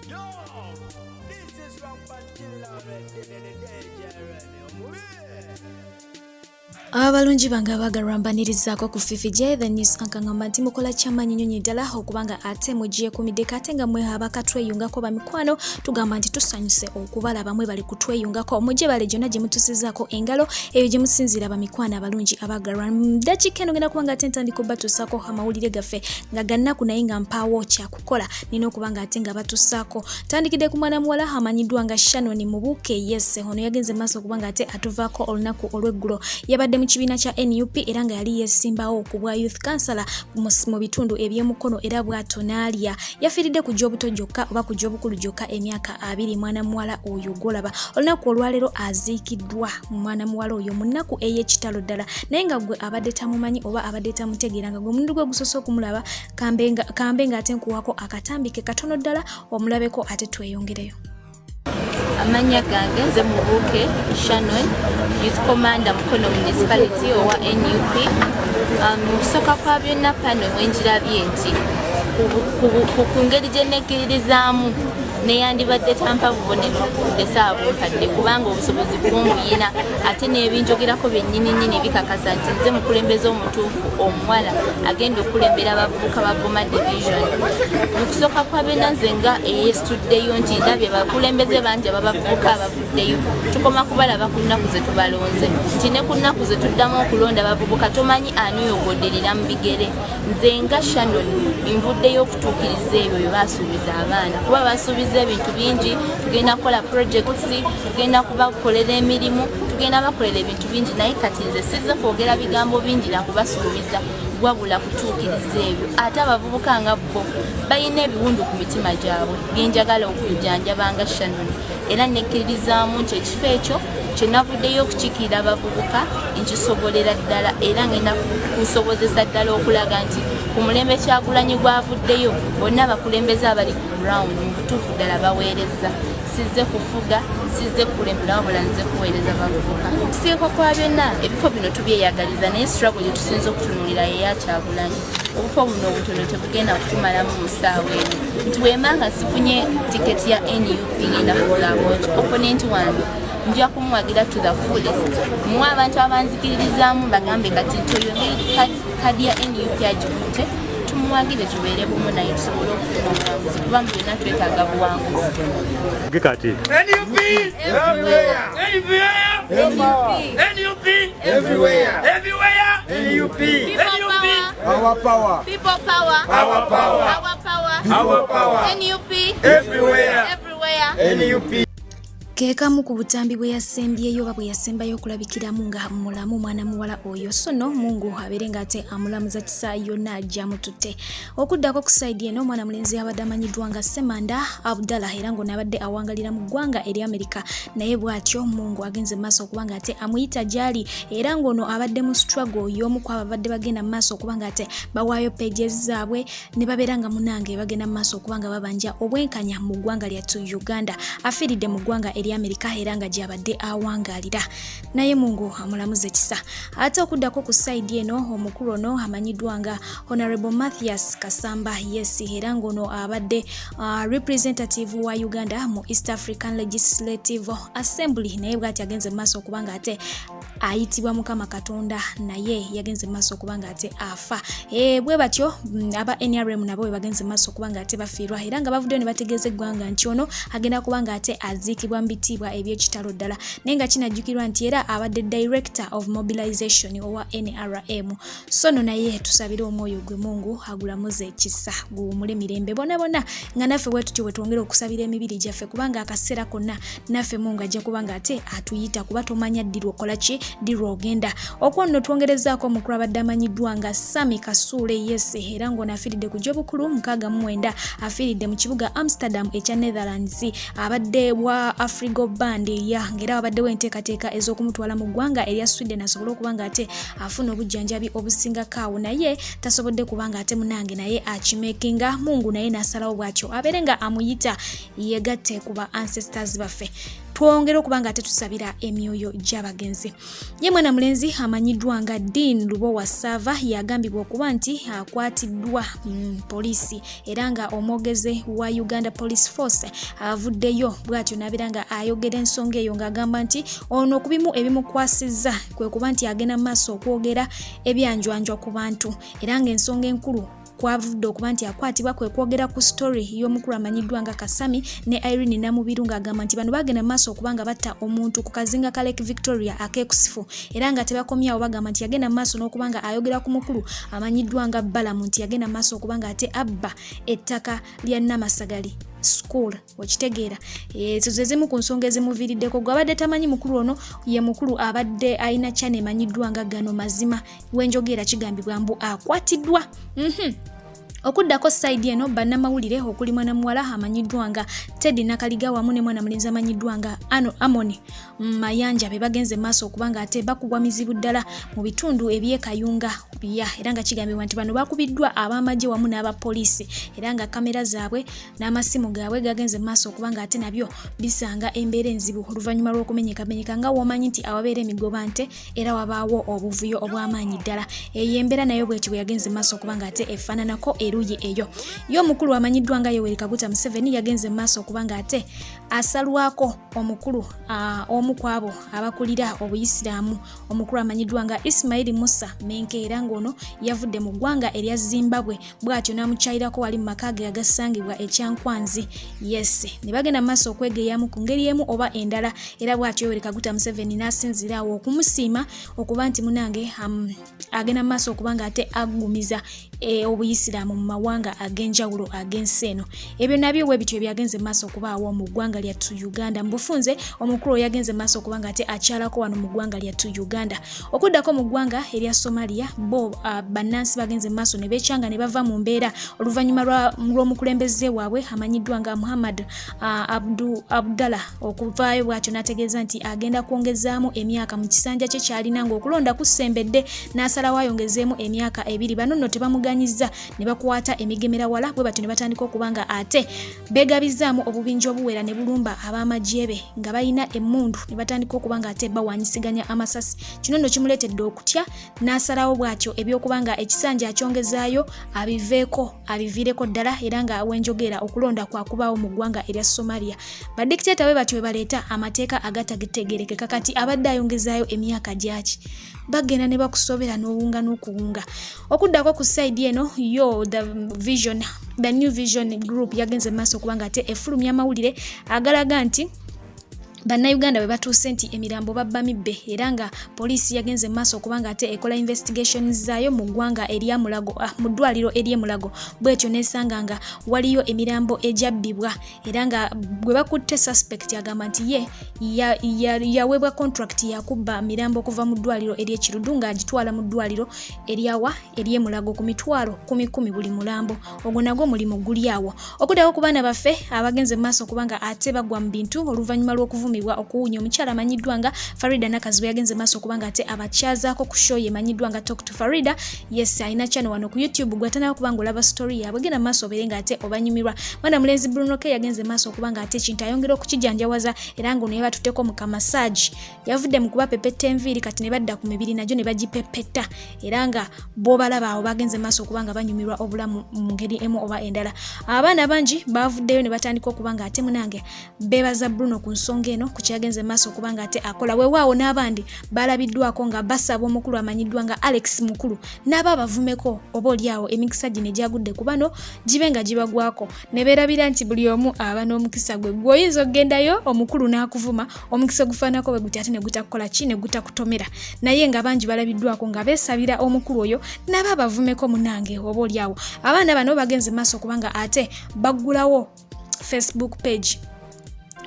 Yo, this is Rampant Killer the DJ already. Abalungi bange abagalwambanirizaako ku Fifi J The News ankangamba nti mukola kyamaanyi nnyo ddala okubanga ate mugiyekumidde ate nga mwe abakatweyungako bamikwano tugamba nti tusanyuse okubalaba mwe bali kutweyungako mujje bale gyonna gye mutusizaako engalo eyo gye musinziira bamikwano abalungi abagalwa dakiika eno ngenda kubanga ate ntandika batusaako amawulire gaffe nga gannaku naye nga mpaawo kyakukola nina okubanga ate nga batusaako tandikidde ku mwana muwala amanyiddwa nga Shannon Mubuuke yes ono yagenze maaso okubanga ate atuvaako olunaku olw'eggulo yabadde mu kibiina kya NUP era nga yali yesimbawo ku bwa youth councillor mu bitundu eby'emukono era bwato n'alya yafiiridde ku gy'obuto gyokka oba ku gy'obukulu gyokka emyaka 2 mwana muwala oyo golaba olunaku olwaleero aziikiddwa mwana muwala oyo mu nnaku ey'ekitalo ddala naye nga gwe abadde tamumanyi oba abadde tamutegeera nga gwe omundu gwe gusoose okumulaba kambe nga ate nkuwako akatambike katono ddala omulabeko ate tweyongereyo. Amanya gange nze Mubuuke Shannon Youth Commander Mukono Municipality owa NUP kusooka kwa byonna pano mwenjirabye nti ku ngeri gye nekkiririzaamu neyandibadde tampa bubonero ndesa abumpadde kubanga obusobozi bw'omuyina ate n'ebinjogerako byennyini bikakasa nti nze mukulembeze omutuufu omuwala agenda okulembera abavubuka ba Goma Division mu kusooka kwa byonna nze nga eyesituddeyo nti ndabye bakulembeze bangi ababavubuka abavuddeyo tukoma kubalaba ku nnaku ze tubalonze nti ne ku nnaku ze tuddamu okulonda abavubuka tomanyi ani oyogodderera mu bigere nze nga Shannon nvuddeyo okutuukiriza ebyo bye baasuubiza abaana kuba baasuubiza ebintu bingi tugenda kukola projects tugenda kubakolera emirimu tugenda bakolera ebintu bingi naye kati nze sizze kwogera bigambo bingi na kubasuubiza wabula kutuukiriza ebyo ate abavubuka nga bo balina ebiwundu ku mitima gyabwe byenjagala okujjanjabanga Shannon era nekkirizaamu nti ekifo ekyo kyenavuddeyo okukiikirira abavubuka nkisobolera ddala era ngenda kusobozesa ddala okulaga nti ku mulembe Kyagulanyi gwavuddeyo bonna abakulembeze abali ku ground mu butuufu ddala baweereza sizze kufuga sizze kulembera wabula nze kuweereza abavubuka okusiiko kwa byonna ebifo bino tubyeyagaliza naye struggle gye tusinza okutunuulira yeya Kyagulanyi obufo buno obutono tebugenda kutumalamu mu ssaawa eno nti wemanga sifunye tiketi ya NUP ngenda kugamba nti opponent wange nja kumuwagira to the fullest muwe abantu abanzikiririzaamu bagambe kati nti oyo kadi ya NUP agikutte tumuwagire tubeere bumu naye tusobole okufuna obuwanguzi kuba mu byonna twetaaga buwanguzi kati NUP everywhere. NUP everywhere. NUP. Our power. People power. Our power. Our power. Our power. NUP Everywhere. NUP. Kekamu ku butambi bwe yasembyeyo oba bwe yasembayo okulabikiramu nga mulamu mwana muwala oyo sono Mungu abeere nga ate amulamuza kisa yonna ajja mututte okuddako ku saidi eno omwana mulenzi abadde amanyiddwa nga Semanda Abdallah era ngo nabadde awangalira mu ggwanga eri Amerika naye bw'atyo Mungu agenze maaso okubanga ate amuyita gyali era ng'ono abadde mu struggle y'omu ku abadde bagenda mu maaso okubanga ate bawaayo pages zaabwe ne babeera nga munange bagenda mu maaso okubanga babanja obwenkanya mu ggwanga lyattu Uganda afiiridde mu ggwanga eri Amerika era nga gyabadde awangalira naye Mungu amulamuze kisa ate okuddako ku side eno omukulu ono amanyiddwa nga Honorable Mathias Kasamba yes era ngono abadde representative wa Uganda mu East African Legislative Assembly naye bw'ati agenze maaso okubanga ate ayitibwa Mukama Katonda naye yagenze maaso okubanga ate afa bwe batyo aba NRM nabo bwe bagenze maaso okubanga ate bafiirwa era nga bavuddeyo ne bategeeza eggwanga nti ono agenda kubanga ate aziikibwa mbitibwa eby'ekitalo ddala naye nga kinajjukirwa nti era abadde Director of Mobilization owa NRM sono naye tusabire omwoyo gwe Mungu agulamuze ekisa guwumule mirembe bonna nga naffe bwe tutyo bwe twongera okusabira emibiri gyaffe kubanga akaseera konna naffe Mungu ajja kubanga ate atuyita kuba tomanya ddirwa okola ki ddirwa ogenda okwono twongerezaako omukulu abadde amanyiddwa nga Sami Kasuule yese era ng'ono afiiridde ku gy'obukulu 69 afiiridde mu kibuga Amsterdam ekya Netherlands abadde wa Afrigo Band ng'era abaddewo enteekateeka ez'okumutwala mu ggwanga erya Sweden asobole okubanga ate afuna obujjanjabi obusinga kaawo naye tasobodde kubanga ate munange naye akimekinga Mungu naye n'asalawo bw'atyo abeere nga amuyita yegatte ku ba ancestors baffe twongere okubanga ate tusabira emyoyo gy'abagenzi. Ye mwana mulenzi amanyiddwa nga Dean Lubowa Sava yagambibwa okuba nti akwatiddwa poliisi era nga omwogeze wa Uganda Police Force avuddeyo bw'atyo n'abeera nga ayogera ensonga eyo ng'agamba nti ono ku bimu ebimukwasizza kwe kuba nti agenda mu maaso okwogera ebyanjwanjwa ku bantu era ng'ensonga enkulu kwavudde okuba nti akwatibwa kwe kwogera ku story y'omukulu amanyiddwa nga Kasami ne Irene Namubiru ng'agamba nti bano bagenda maaso okubanga batta omuntu ku kazinga ka Lake Victoria akekusifu era nga tebakomyawo bagamba nti yagenda maaso n'okubanga ayogera ku mukulu amanyiddwa nga Balamu nti yagenda maaso okubanga ate abba ettaka lya Namasagali school okitegeera ezo zezimu ku nsonga ezimuviiriddeko gwe abadde tamanyi mukulu ono ye mukulu abadde alina chane emanyiddwa nga Gano Mazima wenjogera kigambibwa mbu akwatiddwa okuddako side eno bannamawulire okuli mwana muwala amanyiddwa nga Teddy Nakaliga wamu ne mwana mulenzi amanyiddwa nga Amoni Mayanja be bagenze maaso okubanga ate bakubwa mizibu ddala mu bitundu ebyekayunga era nga kigambibwa nti bano bakubiddwa ab'amagye wamu n'abapoliisi era nga kamera zaabwe n'amasimu gaabwe gagenze maaso okubanga ate nabyo bisanga embeera enzibu oluvannyuma lw'okumenyekamenyeka nga womanyi nti awabeera emigoba nte era wabaawo obuvuyo obw'amaanyi ddala eyo embeera nayo bw'ekyo bwe yagenze maaso okubanga ate efaananako eruyi eyo y'omukulu amanyiddwa nga Yoweri Kaguta Museveni yagenze maaso okubanga ate asalwako omukulu omu kwabo abakulira obuyisiraamu omukulu amanyiddwa nga Ismail Musa Menke era ng'ono yavudde mu ggwanga erya Zimbabwe bw'atyo n'amukyayirako wali mu maka ge agasangibwa ekyankwanzi ne bagenda maaso okwegeyamu ku ngeri emu oba endala era bw'atyo Yoweri Kaguta Museveni n'asinziraawo okumusiima okuba nti munange agenda maaso okubanga ate agumiza obuyisiraamu mu mawanga ag'enjawulo ag'ensi eno ebyo nabyo bwe bityo byagenze maaso okubaawo mu ggwanga lyattu Uganda mu bufunze omukulu yagenze maaso okubanga ate akyalako wano mu ggwanga lyattu Uganda okuddako mu ggwanga erya Somalia bo bannansi bagenze maaso ne beekyanga ne bava mu mbeera oluvannyuma lw'omukulembeze waabwe amanyiddwa nga Muhammad Abdallah okuvaayo bw'atyo n'ategeeza nti agenda kwongezaamu emyaka mu kisanja kye kyalina ng'okulonda kusembedde n'asalawo ayongezeemu emyaka 2 bano nno tebamuganyizza ne bakwata emigemera wala bwe batyo ne batandika okubanga ate begabizaamu obubinja obuwera ne bulumba ab'amagye be nga balina emmundu ne batandika okubanga ate bawanyisiganya amasasi kino nno kimuleetedde okutya n'asalawo bw'atyo ebyokubanga ekisanja akyongezaayo abiviireko ddala era nga wenjogera okulonda kwakubaawo mu ggwanga erya Somalia badikiteeta bwe batyo baleeta amateeka agatategeerekeka kati abadde ayongezaayo emyaka gyaki bagenda ne bakusobera n'owunga n'okuwunga okuddako ku side eno the New Vision Group yagenze maaso okubanga ate efulumya amawulire agalaga nti Bannayuganda bwe batuuse nti emirambo babba mibbe era nga poliisi yagenze maaso okubanga ate ekola investigations zaayo mu ggwanga eryamulago mu ddwaliro ery'emulago bw'etyo n'esanga nga waliyo emirambo ejabbibwa era nga gwe bakutte suspect agamba nti ye yaweebwa contract yakubba mirambo okuva mu ddwaliro ery'ekirudu ng'agitwala mu ddwaliro ery'emulago ku mitwalo 10 buli mulambo ogwo nagwo mulimu guli awo okuddako ku baana baffe abagenze maaso okubanga ate bagwa mu bintu oluvannyuma lw'okuvumibwa okuwunya omukyala amanyiddwa nga Farida Nakazi yagenze maaso okubanga ate abakyazaako ku show emanyiddwa nga Talk to Farida alina channel wano ku YouTube gwatana okubanga olaba story yabwe genda maaso obeere nga ate obanyumirwa mwana mulenzi Bruno K yagenze maaso okubanga ate ekintu ayongera okukijanjawaza era nga ono yebatutteko mu kamasaji yavudde mu kuba pepetta enviiri kati ne badda ku mibiri najyo ne bagipepetta era nga bo balaba awo bagenze maaso okubanga banyumirwa obulamu mu ngeri emu oba endala abaana bangi bavuddeyo ne batandika okubanga ate munange bebaza Bruno ku nsonga eno ku kyagenze maaso okubanga ate akola weewaawo n'abandi balabiddwako nga basaba omukulu amanyiddwa nga Alex Mukulu n'aba bavumeko oba oliawo emikisa gino egyagudde ku bano gibe nga gibagwako ne beerabira nti buli omu aba n'omukisa gwe gw'oyinza okgendayo omukulu n'akuvuma omukisa gufaanako bwe guti ate ne gutakukola ki ne gutakutomera naye nga bangi balabiddwako nga beesabira omukulu oyo n'aba bavumeko munange oba oliawo abaana bano bagenze maaso okubanga ate baggulawo Facebook page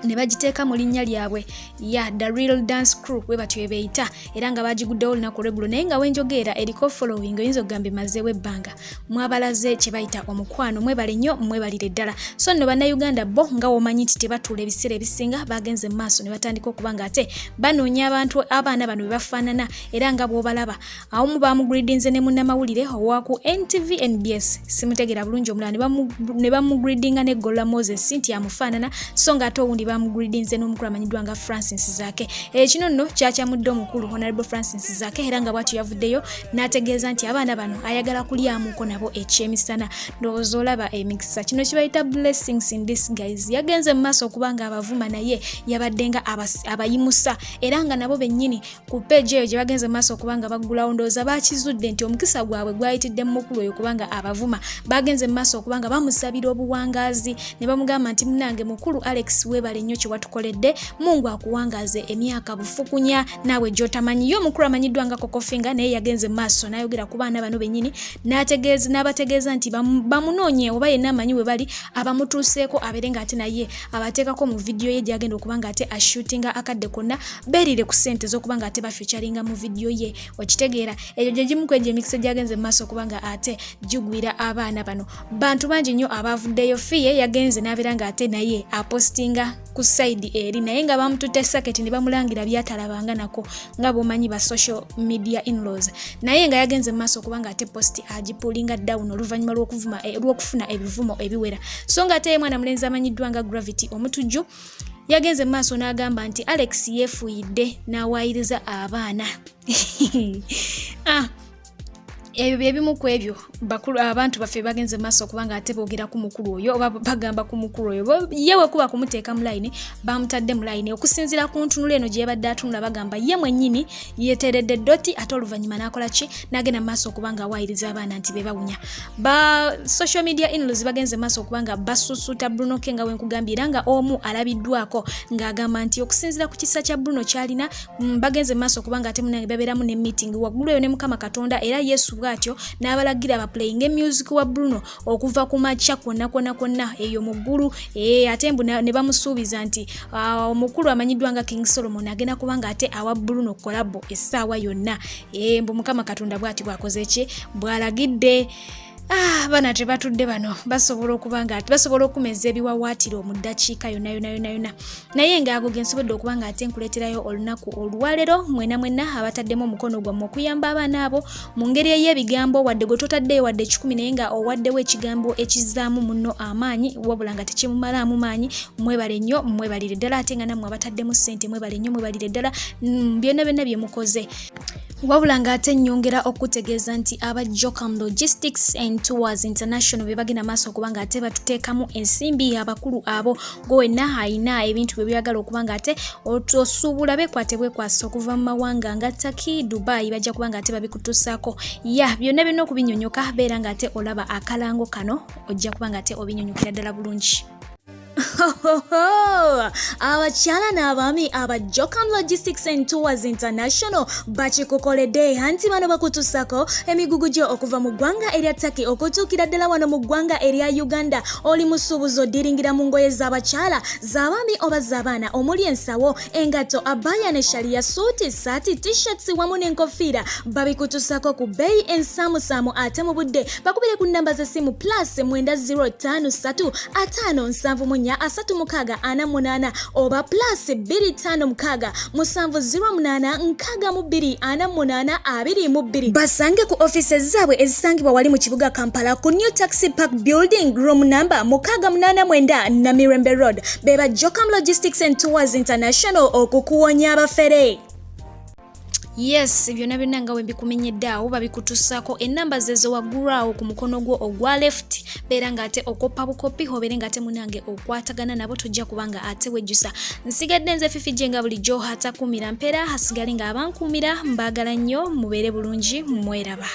ne bagiteeka mu linnya lyabwe The Real Dance Crew bwe batyo beeyita era nga bagiguddewo olunaku lw'eggulo naye nga wenjogera eriko following oyinza okugamba emazeewo ebbanga mwabalaze kye bayita omukwano mwebale nnyo mwebalire ddala so nno bannayuganda bo nga womanyi nti tebatuula ebiseera ebisinga bagenze mu maaso ne batandika okubanga ate banoonya abantu abaana bano be bafaanana era nga bw'obalaba awamu bamugridinze ne munnamawulire owaku NTV NBS simutegeera bulungi omulala ne bamugridinga ne Golla Moses nti amufaanana so nga ate owundi bamugridinze n'omukulu amanyiddwa nga Francis Zaake. Kino nno kyakyamuddde omukulu Honorable Francis Zaake era nga bw'atyo yavuddeyo n'ategeeza nti abaana bano ayagala kulyamuko nabo ekyemisana. Ndowooza olaba emikisa. Kino kibayita blessings in disguise. Yagenze mu maaso okubanga abavuma naye yabadde nga abayimusa era nga nabo bennyini ku page eyo gye bagenze mu maaso okubanga baggulawo ndowooza bakizudde nti omukisa gwabwe gwayitidde mu mukulu oyo kubanga abavuma bagenze mu maaso okubanga bamusabira obuwangaazi ne bamugamba nti munange mukulu Alex weebale nnyo kye watukoledde, Mungu akuwangaaze emyaka bufukunya naawe gy'otamanyi. Yo omukulu amanyiddwa nga Kokofinga naye yagenze mu maaso n'ayogera ku baana bano bennyini n'abategeeza nti bamunoonye oba yenna amanyi we bali abamutuuseeko abeere ng'ate naye abateekako mu vidiyo ye gy'agenda okuba ng'ate ashootinga akadde konna beerire ku ssente z'okuba ng'ate bafeaturinga mu vidiyo ye. Okitegeera egyo gye gimu ku egyo emikisa gyagenze mu maaso okuba nga ate gigwira abaana bano. Bantu bangi nnyo abavuddeyo. Fiye yagenze n'abeera ng'ate naye apostinga ku side eri naye nga bamututte saketi ne bamulangira byatalabanga nako nga bw'omanyi ba social media in-laws, naye nga yagenze mu maaso okuba ng'ate posti agipulinga down oluvannyuma lw'okufuna ebivumo ebiwera. So ng'ate ye mwana mulenzi amanyiddwa nga Gravity omutujju yagenze mu maaso n'agamba nti Alex yeefuuyidde n'awaayiriza abaana. Ebyo byebimu ku ebyo bakulu abantu baffe bagenze mu maaso okubanga ate boogera ku mukulu oyo oba bagamba ku mukulu oyo yewe kuba kumuteeka mu layini bamutadde mu layini okusinziira ku ntunula eno gye yabadde atunula bagamba ye mwennyini yeeteredde ddoti ate oluvannyuma n'akola ki n'agenda mu maaso okubanga awaayiriza abaana nti be bawunya. Ba social media in-laws bagenze mu maaso okubanga basusuuta Bruno K nga wenkugambye era nga omu alabiddwako ng'agamba nti okusinziira ku kisa kya Bruno kyalina bagenze mu maaso okubanga ate munange babeeramu ne meeting waggulu eyo ne Mukama Katonda era Yesu bwatyo n'abalagira baplaying music wa Bruno okuva ku makya kwonna eyo mu ggulu ate mbu ne bamusuubiza nti omukulu amanyiddwa nga King Solomon agenda kubanga ate awa Bruno kolabo essaawa yonna mbu Mukama Katonda bwati bwakoze ki bwalagidde. Bana tebatudde bano basobola okubanga ati basobola okumeza ebiwawaatiro mu ddakiika yonna naye ng'ago gensobodde okubanga ate nkuleeterayo olunaku olwaleero mwena abataddemu omukono gwammwe okuyamba abaana abo mu ngeri ey'ebigambo wadde gwe totaddeyo wadde 10 naye nga owaddewo ekigambo ekizaamu munno amaanyi wabula nga tekimumalaamu maanyi. Mwebale nnyo, mwebalire ddala ate nga nammwe abataddemu ssente mwebale nnyo, mwebalire ddala byonna bye mukoze. Wabula ng'ate nnyongera okutegeeza nti aba Jocam Logistics and Tours International be bagenda maaso okubanga ate batuteekamu ensimbi abakulu abo gowenna ayina ebintu bye byagala okubanga ate osuubula bekwasa okuva mu mawanga nga Turkey, Dubai bajja kubanga ate babikutuusaako. Byonna okubinnyonnyoka beera ng'ate olaba akalango kano ojja kubanga ate obinnyonnyokera ddala bulungi. Abakyala n'abaami aba Jocam Logistics and Tours International bakikukoledde anti bano bakutuusako emigugu gyo okuva mu ggwanga erya Turkey okutuukira ddala wano mu ggwanga erya Uganda. Oli musuubuzi odiringira mu ngoye z'abakyala, z'abaami oba z'abaana omuli ensawo, engatto, abaya ne sharia, suuti, saati, t-shirts wamu n'enkofiira babikutuusako ku bbeeyi ensaamusaamu ate mu budde. Bakubire ku nnamba z'essimu +9053 573 oba +256 708 basange ku offices zaabwe ezisangibwa wali mu kibuga Kampala ku New Taxi Park Building room number 689 Namirembe Road. Beba Jocam Logistics and Tours International okukuwonya abafere. Yes, byonna nga we mbikumenyedde awo babikutuusaako ennamba zezo waggulu awo ku mukono gwo ogwa left beera ng'ate okoppa bukopi obeere ng'ate munange okwatagana nabo tojja kubanga ate wejjusa. Nsigadde nze Fifi Jenga bulijjo hatakuumira mpeera hasigale ng'abankuumira mbaagala nnyo mubeere bulungi mweraba.